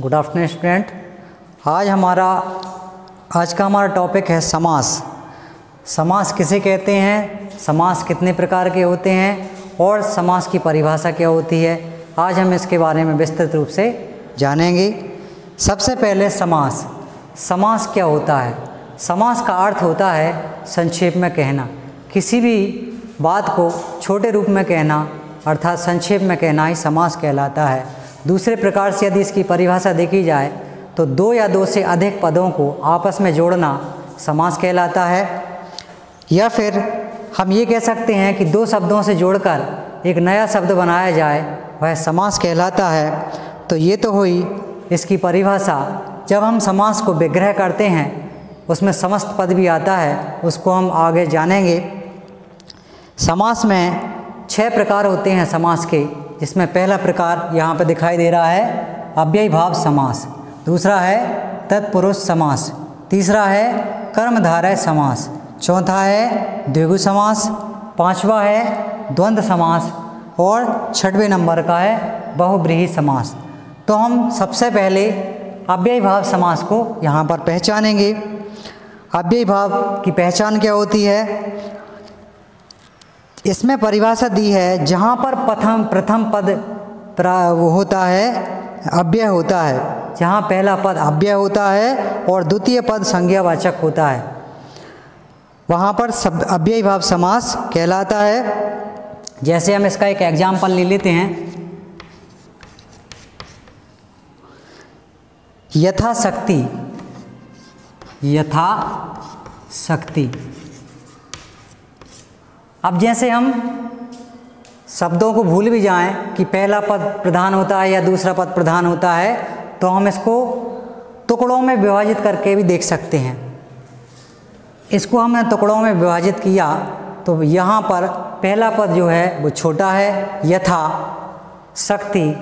Good afternoon student. आज का हमारा टॉपिक है समास। समास किसे कहते हैं, समास कितने प्रकार के होते हैं और समास की परिभाषा क्या होती है, आज हम इसके बारे में विस्तृत रूप से जानेंगे। सबसे पहले समास। समास क्या होता है? समास का अर्थ होता है संक्षेप में कहना, किसी भी बात को छोटे रूप में कहना अर्थात संक्षेप में कहना ही समास कहलाता है। दूसरे प्रकार से यदि इसकी परिभाषा देखी जाए तो दो या दो से अधिक पदों को आपस में जोड़ना समास कहलाता है, या फिर हम ये कह सकते हैं कि दो शब्दों से जोड़कर एक नया शब्द बनाया जाए, वह समास कहलाता है। तो ये तो हुई इसकी परिभाषा। जब हम समास को विग्रह करते हैं उसमें समस्त पद भी आता है, उसको हम आगे जानेंगे। समास में 6 प्रकार होते हैं समास के, जिसमें पहला प्रकार यहाँ पर दिखाई दे रहा है अव्ययी भाव समास, दूसरा है तत्पुरुष समास, तीसरा है कर्मधारय समास, चौथा है द्विगु समास, पांचवा है द्वंद्व समास और छठवें नंबर का है बहुव्रीहि समास। तो हम सबसे पहले अव्ययी भाव समास को यहाँ पर पहचानेंगे। अव्ययी भाव की पहचान क्या होती है? इसमें परिभाषा दी है जहाँ पर प्रथम पद वो होता है अव्यय होता है, जहाँ पहला पद अव्यय होता है और द्वितीय पद संज्ञावाचक होता है, वहाँ पर सब अव्ययी भाव समास कहलाता है। जैसे हम इसका एक एग्जाम्पल ले लेते हैं, यथाशक्ति। यथाशक्ति। अब जैसे हम शब्दों को भूल भी जाएं कि पहला पद प्रधान होता है या दूसरा पद प्रधान होता है, तो हम इसको टुकड़ों में विभाजित करके भी देख सकते हैं। इसको हमने टुकड़ों में विभाजित किया तो यहाँ पर पहला पद जो है वो छोटा है, यथा शक्ति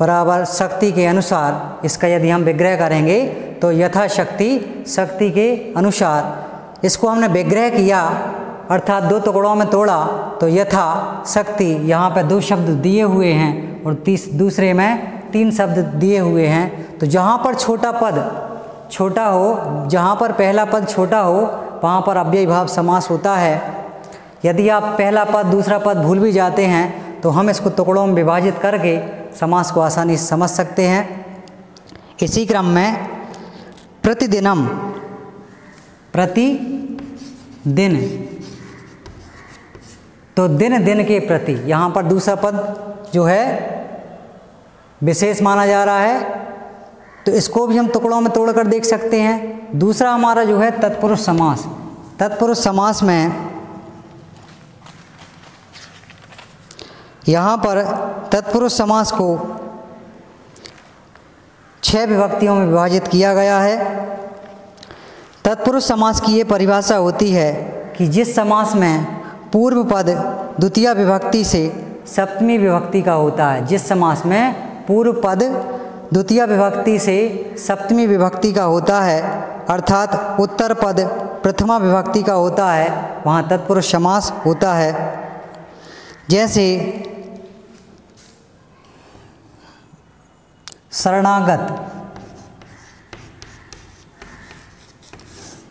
बराबर शक्ति के अनुसार। इसका यदि हम विग्रह करेंगे तो यथा शक्ति, शक्ति के अनुसार। इसको हमने विग्रह किया अर्थात दो टुकड़ों में तोड़ा तो यथा शक्ति, यहाँ पर 2 शब्द दिए हुए हैं और दूसरे में 3 शब्द दिए हुए हैं। तो जहाँ पर छोटा पद छोटा हो, जहाँ पर पहला पद छोटा हो, वहाँ पर अव्ययी भाव समास होता है। यदि आप पहला पद दूसरा पद भूल भी जाते हैं तो हम इसको टुकड़ों में विभाजित करके समास को आसानी से समझ सकते हैं। इसी क्रम में प्रतिदिनम, प्रतिदिन, तो दिन दिन के प्रति, यहाँ पर दूसरा पद जो है विशेष माना जा रहा है, तो इसको भी हम टुकड़ों में तोड़कर देख सकते हैं। दूसरा हमारा जो है तत्पुरुष समास। तत्पुरुष समास में यहाँ पर तत्पुरुष समास को 6 विभक्तियों में विभाजित किया गया है। तत्पुरुष समास की ये परिभाषा होती है कि जिस समास में पूर्व पद द्वितीय विभक्ति से सप्तमी विभक्ति का होता है, जिस समास में पूर्व पद द्वितीय विभक्ति से सप्तमी विभक्ति का होता है अर्थात उत्तर पद प्रथमा विभक्ति का होता है, वहाँ तत्पुरुष समास होता है। जैसे शरणागत,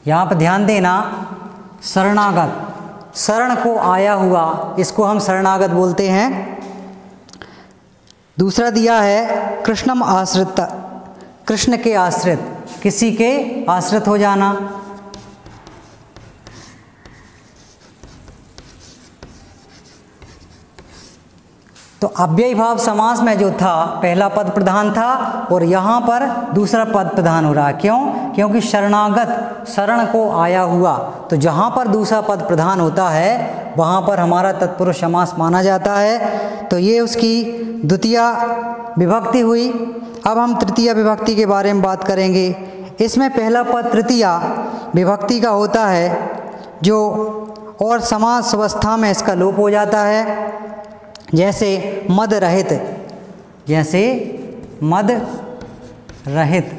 यहाँ पर ध्यान देना, शरणागत, शरण को आया हुआ, इसको हम शरणागत बोलते हैं। दूसरा दिया है कृष्णम आश्रित, कृष्ण के आश्रित, किसी के आश्रित हो जाना। तो अव्ययी भाव समास में जो था पहला पद प्रधान था और यहाँ पर दूसरा पद प्रधान हो रहा है। क्यों? क्योंकि शरणागत, शरण को आया हुआ, तो जहाँ पर दूसरा पद प्रधान होता है वहाँ पर हमारा तत्पुरुष समास माना जाता है। तो ये उसकी द्वितीय विभक्ति हुई। अब हम तृतीय विभक्ति के बारे में बात करेंगे। इसमें पहला पद तृतीय विभक्ति का होता है जो और समास अवस्था में इसका लोप हो जाता है। जैसे मद रहित, जैसे मद रहित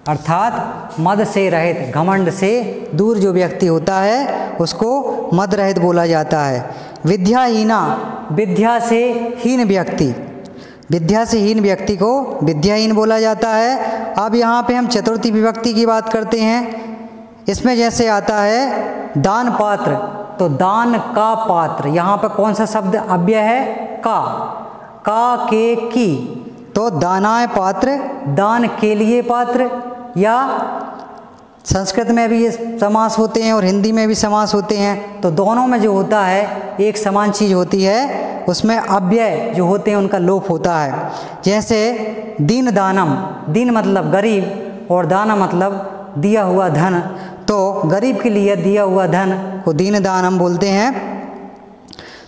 अर्थात मद से रहित, घमंड से दूर जो व्यक्ति होता है उसको मद रहित बोला जाता है। विद्याहीना, विद्या से हीन व्यक्ति, विद्या से हीन व्यक्ति को विद्याहीन बोला जाता है। अब यहाँ पे हम चतुर्थी विभक्ति की बात करते हैं। इसमें जैसे आता है दान पात्र, तो दान का पात्र, यहाँ पे कौन सा शब्द अव्यय है? का के की, तो दानाय पात्र, दान के लिए पात्र। या संस्कृत में भी ये समास होते हैं और हिंदी में भी समास होते हैं, तो दोनों में जो होता है एक समान चीज़ होती है, उसमें अव्यय जो होते हैं उनका लोप होता है। जैसे दीन दानम, दीन मतलब गरीब और दाना मतलब दिया हुआ धन, तो गरीब के लिए दिया हुआ धन को दीन दानम बोलते हैं।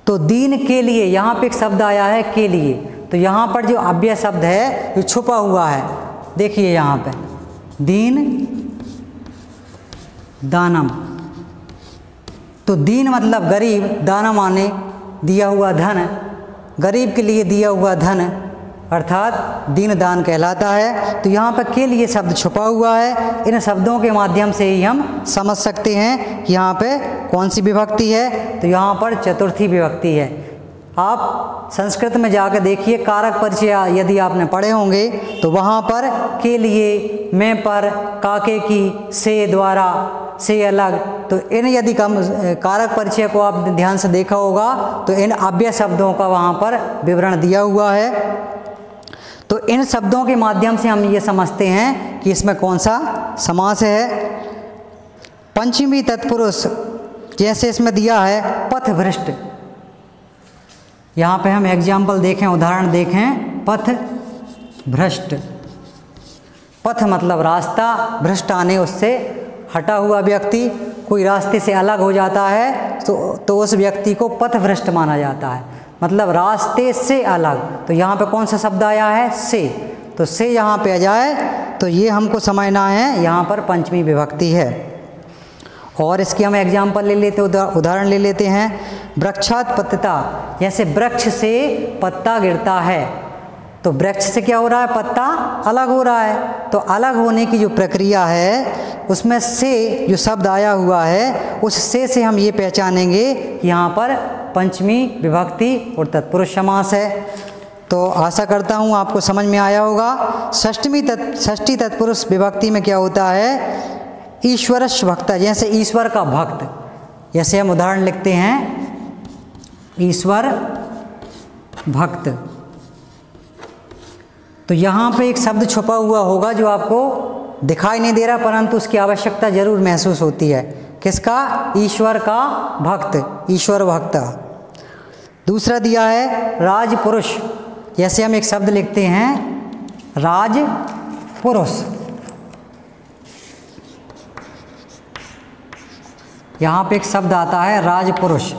तो दीन के लिए यहाँ पे एक शब्द आया है के लिए, तो यहाँ पर जो अव्यय शब्द है जो छुपा हुआ है, देखिए यहाँ पे दीन दानम, तो दीन मतलब गरीब, दाना माने दिया हुआ धन, गरीब के लिए दिया हुआ धन अर्थात दीन दान कहलाता है। तो यहाँ पर के लिए शब्द छुपा हुआ है। इन शब्दों के माध्यम से ही हम समझ सकते हैं कि यहाँ पे कौन सी विभक्ति है, तो यहाँ पर चतुर्थी विभक्ति है। आप संस्कृत में जाकर देखिए, कारक परिचय यदि आपने पढ़े होंगे तो वहाँ पर के लिए, में पर, काके की, से, द्वारा, से अलग, तो इन यदि कम कारक परिचय को आप ध्यान से देखा होगा तो इन अव्यय शब्दों का वहाँ पर विवरण दिया हुआ है। तो इन शब्दों के माध्यम से हम ये समझते हैं कि इसमें कौन सा समास है। पंचमी तत्पुरुष, जैसे इसमें दिया है पथभ्रष्ट, यहाँ पे हम एग्जाम्पल देखें, उदाहरण देखें। पथ भ्रष्ट, पथ मतलब रास्ता, भ्रष्ट आने उससे हटा हुआ व्यक्ति, कोई रास्ते से अलग हो जाता है तो उस व्यक्ति को पथभ्रष्ट माना जाता है, मतलब रास्ते से अलग। तो यहाँ पे कौन सा शब्द आया है? से, तो से यहाँ पे आ जाए तो ये हमको समझना है, यहाँ पर पंचमी विभक्ति है। और इसकी हम एग्जाम्पल ले लेते, उदाहरण ले लेते हैं। वृक्षात पतिता, जैसे वृक्ष से पत्ता गिरता है, तो वृक्ष से क्या हो रहा है? पत्ता अलग हो रहा है। तो अलग होने की जो प्रक्रिया है उसमें से जो शब्द आया हुआ है, उस से हम ये पहचानेंगे कि यहाँ पर पंचमी विभक्ति और तत्पुरुष समास है। तो आशा करता हूँ आपको समझ में आया होगा। षष्ठी तत्पुरुष विभक्ति में क्या होता है? ईश्वरस्य भक्त, जैसे ईश्वर का भक्त, जैसे हम उदाहरण लिखते हैं ईश्वर भक्त, तो यहाँ पे एक शब्द छुपा हुआ होगा जो आपको दिखाई नहीं दे रहा, परंतु उसकी आवश्यकता जरूर महसूस होती है। किसका? ईश्वर का भक्त, ईश्वर भक्त। दूसरा दिया है राजपुरुष, जैसे हम एक शब्द लिखते हैं राजपुरुष, यहाँ पे एक शब्द आता है राजपुरुष,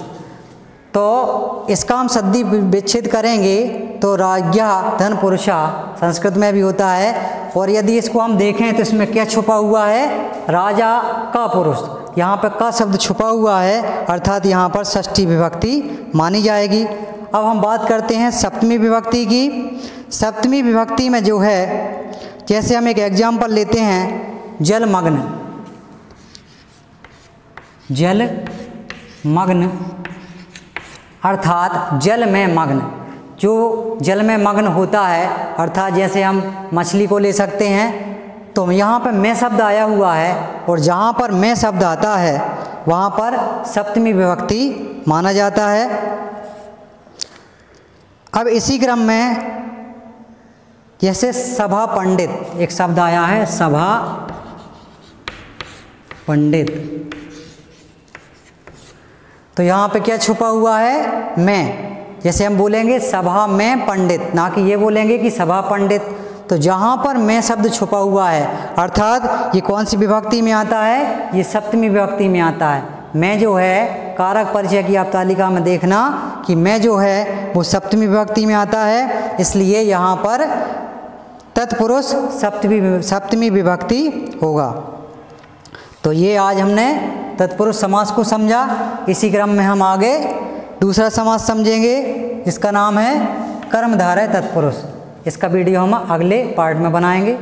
तो इसका हम सद्धि विच्छेद करेंगे तो राज्ञा धन पुरुषा संस्कृत में भी होता है। और यदि इसको हम देखें तो इसमें क्या छुपा हुआ है? राजा का पुरुष, यहाँ पर का शब्द छुपा हुआ है, अर्थात यहाँ पर षष्ठी विभक्ति मानी जाएगी। अब हम बात करते हैं सप्तमी विभक्ति की। सप्तमी विभक्ति में जो है, जैसे हम एक एग्जाम्पल लेते हैं जलमग्न, जलमग्न अर्थात जल में मग्न, जो जल में मग्न होता है, अर्थात जैसे हम मछली को ले सकते हैं, तो यहाँ पर मैं शब्द आया हुआ है और जहाँ पर मैं शब्द आता है वहाँ पर सप्तमी विभक्ति माना जाता है। अब इसी क्रम में जैसे सभा पंडित, एक शब्द आया है सभा पंडित, तो यहाँ पे क्या छुपा हुआ है? मैं, जैसे हम बोलेंगे सभा में पंडित, ना कि ये बोलेंगे कि सभा पंडित। तो जहाँ पर मैं शब्द छुपा हुआ है, अर्थात ये कौन सी विभक्ति में आता है? ये सप्तमी विभक्ति में आता है। मैं जो है, कारक परिचय की आप तालिका में देखना कि मैं जो है वो सप्तमी विभक्ति में आता है, इसलिए यहाँ पर तत्पुरुष सप्तमी विभक्ति होगा। तो ये आज हमने तत्पुरुष समास को समझा। इसी क्रम में हम आगे दूसरा समास समझेंगे जिसका नाम है कर्मधारय तत्पुरुष। इसका वीडियो हम अगले पार्ट में बनाएंगे।